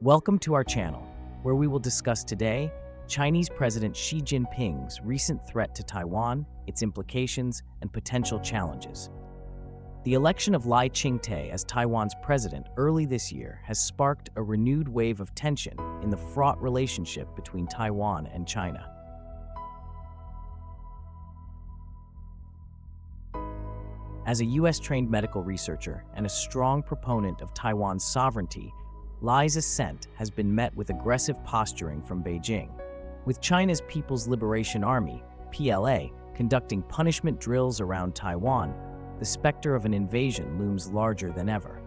Welcome to our channel, where we will discuss today Chinese President Xi Jinping's recent threat to Taiwan, its implications, and potential challenges. The election of Lai Ching-te as Taiwan's president early this year has sparked a renewed wave of tension in the fraught relationship between Taiwan and China. As a US-trained medical researcher and a strong proponent of Taiwan's sovereignty, Lai's ascent has been met with aggressive posturing from Beijing, with China's People's Liberation Army, PLA, conducting punishment drills around Taiwan. The specter of an invasion looms larger than ever.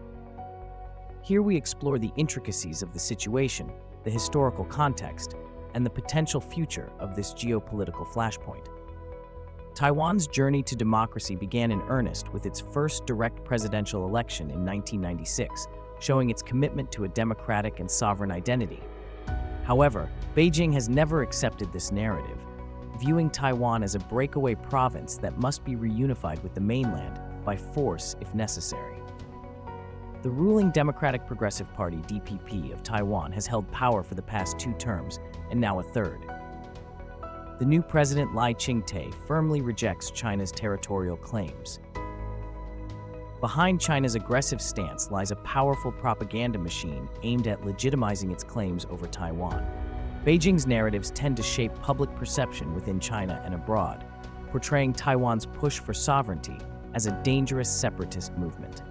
Here we explore the intricacies of the situation, the historical context, and the potential future of this geopolitical flashpoint. Taiwan's journey to democracy began in earnest with its first direct presidential election in 1996, showing its commitment to a democratic and sovereign identity. However, Beijing has never accepted this narrative, viewing Taiwan as a breakaway province that must be reunified with the mainland by force if necessary. The ruling Democratic Progressive Party (DPP) of Taiwan has held power for the past 2 terms, and now a third. The new president Lai Ching-te firmly rejects China's territorial claims. Behind China's aggressive stance lies a powerful propaganda machine aimed at legitimizing its claims over Taiwan. Beijing's narratives tend to shape public perception within China and abroad, portraying Taiwan's push for sovereignty as a dangerous separatist movement.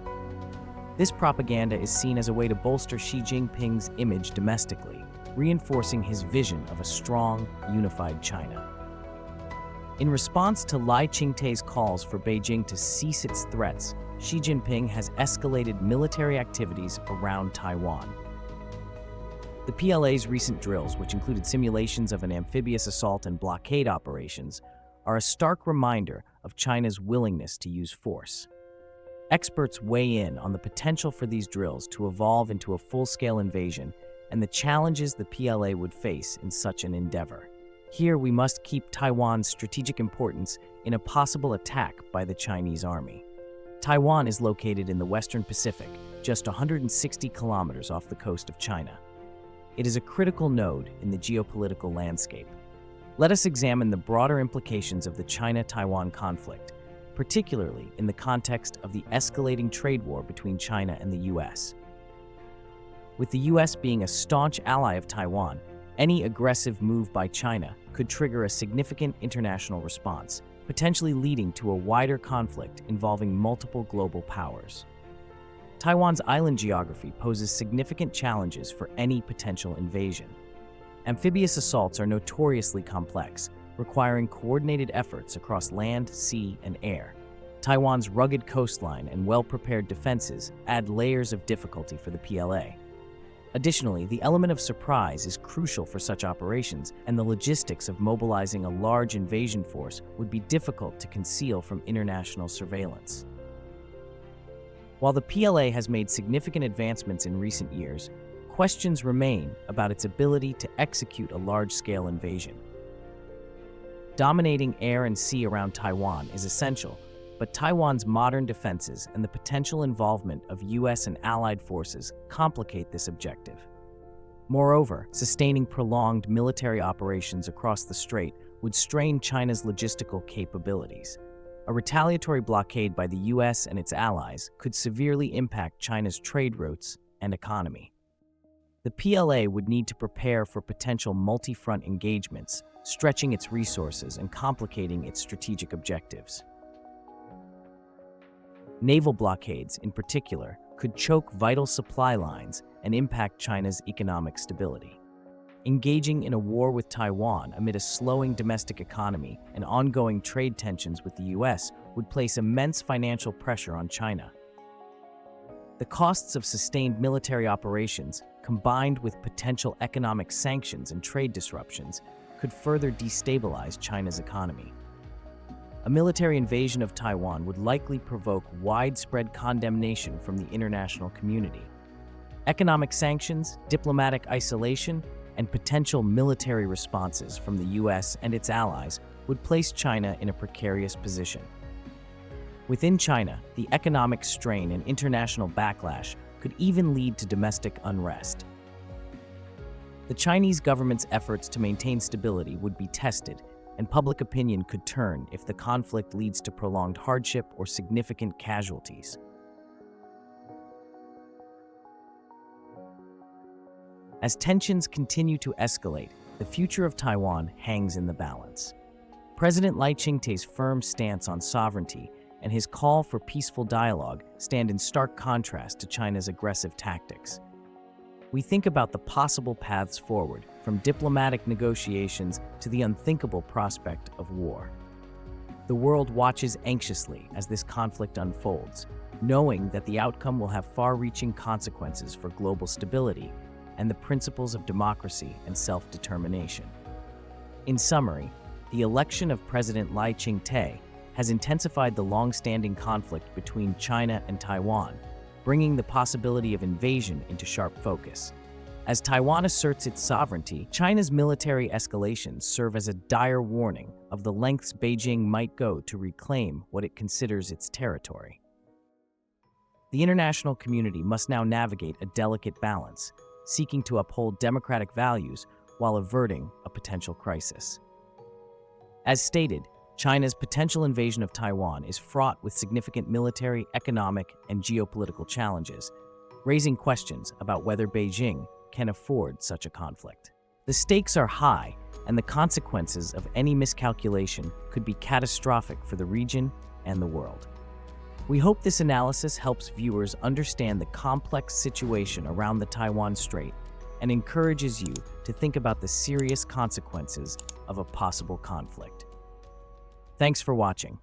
This propaganda is seen as a way to bolster Xi Jinping's image domestically, reinforcing his vision of a strong, unified China. In response to Lai Ching-te's calls for Beijing to cease its threats, Xi Jinping has escalated military activities around Taiwan. The PLA's recent drills, which included simulations of an amphibious assault and blockade operations, are a stark reminder of China's willingness to use force. Experts weigh in on the potential for these drills to evolve into a full-scale invasion and the challenges the PLA would face in such an endeavor. Here we must keep Taiwan's strategic importance in a possible attack by the Chinese army. Taiwan is located in the Western Pacific, just 160 kilometers off the coast of China. It is a critical node in the geopolitical landscape. Let us examine the broader implications of the China-Taiwan conflict, particularly in the context of the escalating trade war between China and the US. With the US being a staunch ally of Taiwan, any aggressive move by China could trigger a significant international response, potentially leading to a wider conflict involving multiple global powers. Taiwan's island geography poses significant challenges for any potential invasion. Amphibious assaults are notoriously complex, requiring coordinated efforts across land, sea, and air. Taiwan's rugged coastline and well-prepared defenses add layers of difficulty for the PLA. Additionally, the element of surprise is crucial for such operations, and the logistics of mobilizing a large invasion force would be difficult to conceal from international surveillance. While the PLA has made significant advancements in recent years, questions remain about its ability to execute a large-scale invasion. Dominating air and sea around Taiwan is essential, but Taiwan's modern defenses and the potential involvement of US and allied forces complicate this objective. Moreover, sustaining prolonged military operations across the strait would strain China's logistical capabilities. A retaliatory blockade by the US and its allies could severely impact China's trade routes and economy. The PLA would need to prepare for potential multi-front engagements, stretching its resources and complicating its strategic objectives. Naval blockades, in particular, could choke vital supply lines and impact China's economic stability. Engaging in a war with Taiwan amid a slowing domestic economy and ongoing trade tensions with the US would place immense financial pressure on China. The costs of sustained military operations, combined with potential economic sanctions and trade disruptions, could further destabilize China's economy. A military invasion of Taiwan would likely provoke widespread condemnation from the international community. Economic sanctions, diplomatic isolation, and potential military responses from the US and its allies would place China in a precarious position. Within China, the economic strain and international backlash could even lead to domestic unrest. The Chinese government's efforts to maintain stability would be tested, and public opinion could turn if the conflict leads to prolonged hardship or significant casualties. As tensions continue to escalate, the future of Taiwan hangs in the balance. President Lai Ching-te's firm stance on sovereignty and his call for peaceful dialogue stand in stark contrast to China's aggressive tactics. We think about the possible paths forward, from diplomatic negotiations to the unthinkable prospect of war. The world watches anxiously as this conflict unfolds, knowing that the outcome will have far-reaching consequences for global stability and the principles of democracy and self-determination. In summary, the election of President Lai Ching-te has intensified the long-standing conflict between China and Taiwan, bringing the possibility of invasion into sharp focus. As Taiwan asserts its sovereignty, China's military escalations serve as a dire warning of the lengths Beijing might go to reclaim what it considers its territory. The international community must now navigate a delicate balance, seeking to uphold democratic values while averting a potential crisis. As stated, China's potential invasion of Taiwan is fraught with significant military, economic, and geopolitical challenges, raising questions about whether Beijing can afford such a conflict. The stakes are high, and the consequences of any miscalculation could be catastrophic for the region and the world. We hope this analysis helps viewers understand the complex situation around the Taiwan Strait and encourages you to think about the serious consequences of a possible conflict. Thanks for watching.